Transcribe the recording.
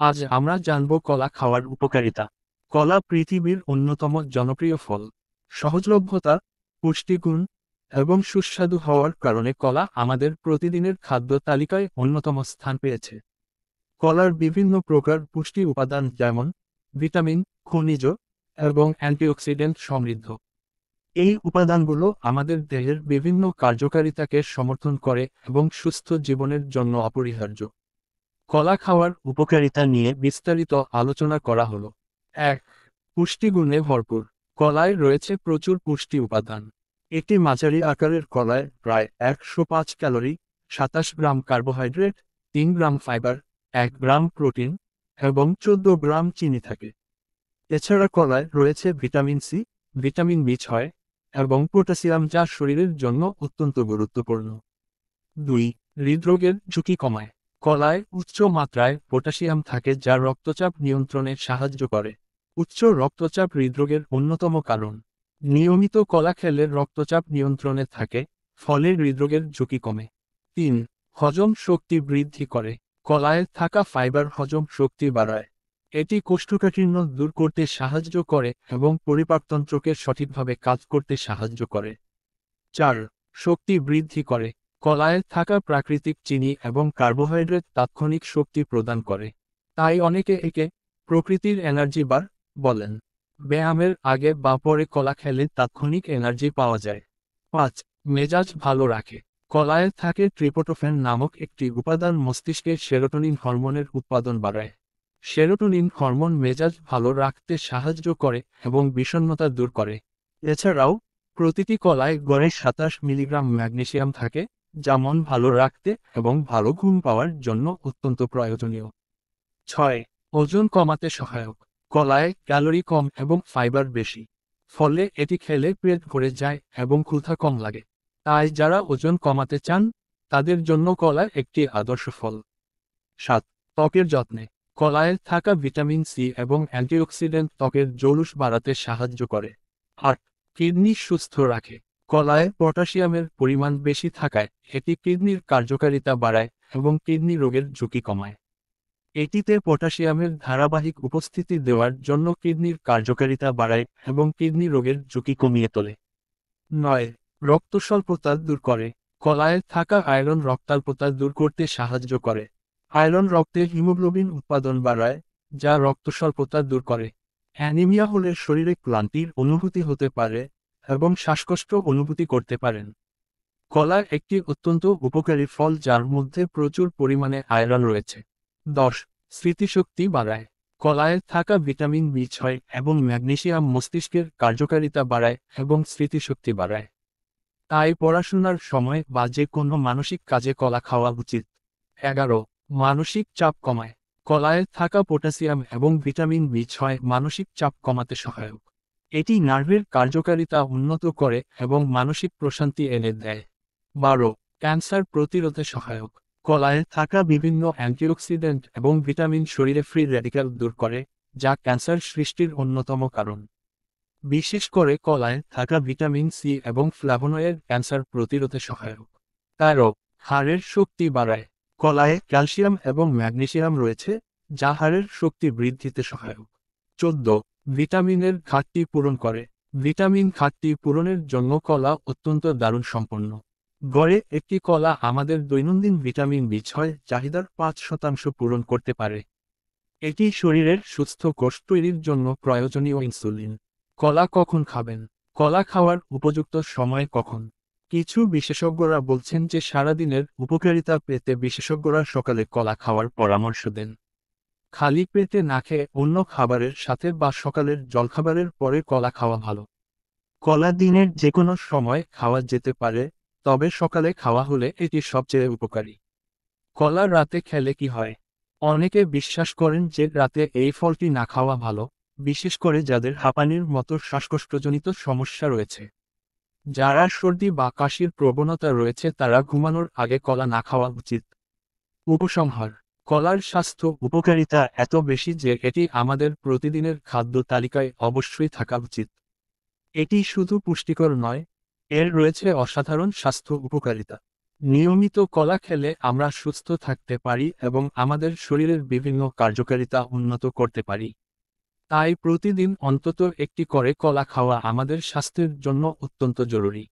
আজ আমরা জানব কলা খাওয়ার উপকারিতা। কলা পৃথিবীর অন্যতম জনপ্রিয় ফল। সহজলভ্যতা, পুষ্টিগুণ এবং সুস্বাদু হওয়ার কারণে কলা আমাদের প্রতিদিনের খাদ্য তালিকায় অন্যতম স্থান পেয়েছে। কলার বিভিন্ন প্রকার পুষ্টি উপাদান যেমন ভিটামিন, খনিজ এবং অ্যান্টিঅক্সিডেন্ট সমৃদ্ধ। এই উপাদানগুলো আমাদের দেহের বিভিন্ন কার্যকারিতাকে সমর্থন করে এবং সুস্থ জীবনের জন্য অপরিহার্য। কলা খাওয়ার উপকারিতা নিয়ে বিস্তারিত আলোচনা করা হলো। ১. পুষ্টিগুণে ভরপুর। কলায় রয়েছে প্রচুর পুষ্টি উপাদান। একটি মাঝারি আকারের কলায় প্রায় ১০৫ ক্যালোরি, ২৭ গ্রাম কার্বোহাইড্রেট, ৩ গ্রাম ফাইবার, ১ গ্রাম প্রোটিন এবং ১৪ গ্রাম চিনি থাকে। এছাড়া কলায় রয়েছে ভিটামিন সি, ভিটামিন বি6 এবং পটাশিয়াম, যা শরীরের জন্য অত্যন্ত গুরুত্বপূর্ণ। ২. হৃদরোগের ঝুঁকি কমায়। কলায় উচ্চ মাত্রায় পটাশিয়াম থাকে, যা রক্তচাপ নিয়ন্ত্রণে সাহায্য করে। উচ্চ রক্তচাপ হৃদরোগের অন্যতম কারণ। নিয়মিত কলা খেলে রক্তচাপ নিয়ন্ত্রণে থাকে, ফলে হৃদরোগের ঝুঁকি কমে। ৩. হজম শক্তি বৃদ্ধি করে। কলায় থাকা ফাইবার হজম শক্তি বাড়ায়। এটি কোষ্ঠকাঠিন্য দূর করতে সাহায্য করে এবং পরিপাকতন্ত্রকে সঠিকভাবে কাজ করতে সাহায্য করে। ৪. শক্তি বৃদ্ধি করে। কলায় থাকা প্রাকৃতিক চিনি এবং কার্বোহাইড্রেট তাৎক্ষণিক শক্তি প্রদান করে। তাই অনেকে একে প্রকৃতির এনার্জি বার বলেন। ব্যায়ামের আগে বা পরে কলা খেলে তাৎক্ষণিক এনার্জি পাওয়া যায়। ৫. মেজাজ ভালো রাখে। কলায় থাকে ট্রিপটোফ্যান নামক একটি উপাদান, মস্তিষ্কে সেরোটোনিন হরমোনের উৎপাদন বাড়ায়। সেরোটোনিন হরমোন মেজাজ ভালো রাখতে সাহায্য করে এবং বিষণ্ণতা দূর করে। এছাড়াও প্রতিটি কলায় গড়ে ২৭ মিলিগ্রাম ম্যাগনেসিয়াম থাকে, যা মন ভালো রাখতে এবং ভালো ঘুম পাওয়ার জন্য অত্যন্ত প্রয়োজনীয়। ৬. ওজন কমাতে সহায়ক। কলায় ক্যালোরি কম এবং ফাইবার বেশি। ফলে এটি খেলে পেট ভরে যায় এবং ক্ষুধা কম লাগে। তাই যারা ওজন কমাতে চান, তাদের জন্য কলা একটি আদর্শ ফল। ৭. ত্বকের যত্নে। কলায় থাকা ভিটামিন সি এবং অ্যান্টিঅক্সিডেন্ট ত্বকের জৌলুস বাড়াতে সাহায্য করে। ৮. কিডনি সুস্থ রাখে। কলায় পটাশিয়ামের পরিমাণ বেশি থাকায় এটি কিডনির কার্যকারিতা বাড়ায় এবং কিডনি রোগের ঝুঁকি কমায়। এটিতে পটাশিয়ামের ধারাবাহিক উপস্থিতি দেওয়ার জন্য কিডনির কার্যকারিতা বাড়ায় এবং কিডনি রোগের ঝুঁকি কমিয়ে তোলে। ৯. রক্ত স্বল্পতা দূর করে। কলায় থাকা আয়রন রক্তাল্পতা দূর করতে সাহায্য করে। আয়রন রক্তে হিমোগ্লোবিন উৎপাদন বাড়ায়, যা রক্ত স্বল্পতা দূর করে। অ্যানিমিয়া হলে শরীরে ক্লান্তির অনুভূতি হতে পারে এবং শ্বাসকষ্ট অনুভূতি করতে পারেন। কলা একটি অত্যন্ত উপকারী ফল, যার মধ্যে প্রচুর পরিমাণে আয়রন রয়েছে। ১০. স্মৃতিশক্তি বাড়ায়। কলায় থাকা ভিটামিন বি6 এবং ম্যাগনেসিয়াম মস্তিষ্কের কার্যকারিতা বাড়ায় এবং স্মৃতিশক্তি বাড়ায়। তাই পড়াশোনার সময় বা যে কোনো মানসিক কাজে কলা খাওয়া উচিত। ১১. মানসিক চাপ কমায়। কলায় থাকা পটাশিয়াম এবং ভিটামিন বি6 মানসিক চাপ কমাতে সহায়ক। এটি নার্ভের কার্যকারিতা উন্নত করে এবং মানসিক প্রশান্তি এনে দেয়। ১২. ক্যান্সার প্রতিরোধে সহায়ক। কলায় থাকা বিভিন্ন অ্যান্টিঅক্সিডেন্ট এবং ভিটামিন শরীরে ফ্রি র্যাডিক্যাল দূর করে, যা ক্যান্সার সৃষ্টির অন্যতম কারণ। বিশেষ করে কলায় থাকা ভিটামিন সি এবং ফ্ল্যাভোনয়েড ক্যান্সার প্রতিরোধে সহায়ক। ১৩. হাড়ের শক্তি বাড়ায়। কলায় ক্যালসিয়াম এবং ম্যাগনেসিয়াম রয়েছে, যা হাড়ের শক্তি বৃদ্ধিতে সহায়ক। ১৪. ভিটামিনের ঘাটতি পূরণ করে। ভিটামিন ঘাটতি পূরণের জন্য কলা অত্যন্ত দারুণ সম্পন্ন। গড়ে একটি কলা আমাদের দৈনন্দিন ভিটামিন বি6 চাহিদার ৫% পূরণ করতে পারে। এটি শরীরের সুস্থ কোষ তৈরির জন্য প্রয়োজনীয় ইনসুলিন। কলা কখন খাবেন? কলা খাওয়ার উপযুক্ত সময় কখন? কিছু বিশেষজ্ঞরা বলছেন যে সারাদিনের উপকারিতা পেতে বিশেষজ্ঞরা সকালে কলা খাওয়ার পরামর্শ দেন। খালি পেটে না খেয়ে অন্য খাবারের সাথে বা সকালের জলখাবারের পরে কলা খাওয়া ভালো। কলা দিনের যে কোনো সময় খাওয়া যেতে পারে, তবে সকালে খাওয়া হলে এটি সবচেয়ে উপকারী। কলা রাতে খেলে কি হয়? অনেকে বিশ্বাস করেন যে রাতে এই ফলটি না খাওয়া ভালো, বিশেষ করে যাদের হাঁপানির মতো শ্বাসকষ্টজনিত সমস্যা রয়েছে। যারা সর্দি বা কাশির প্রবণতা রয়েছে তারা ঘুমানোর আগে কলা না খাওয়া উচিত। উপসংহার: কলার স্বাস্থ্য উপকারিতা এত বেশি যে এটি আমাদের প্রতিদিনের খাদ্য তালিকায় অবশ্যই থাকা উচিত। এটি শুধু পুষ্টিকর নয়, এর রয়েছে অসাধারণ স্বাস্থ্য উপকারিতা। নিয়মিত কলা খেলে আমরা সুস্থ থাকতে পারি এবং আমাদের শরীরের বিভিন্ন কার্যকারিতা উন্নত করতে পারি। তাই প্রতিদিন অন্তত একটি করে কলা খাওয়া আমাদের স্বাস্থ্যের জন্য অত্যন্ত জরুরি।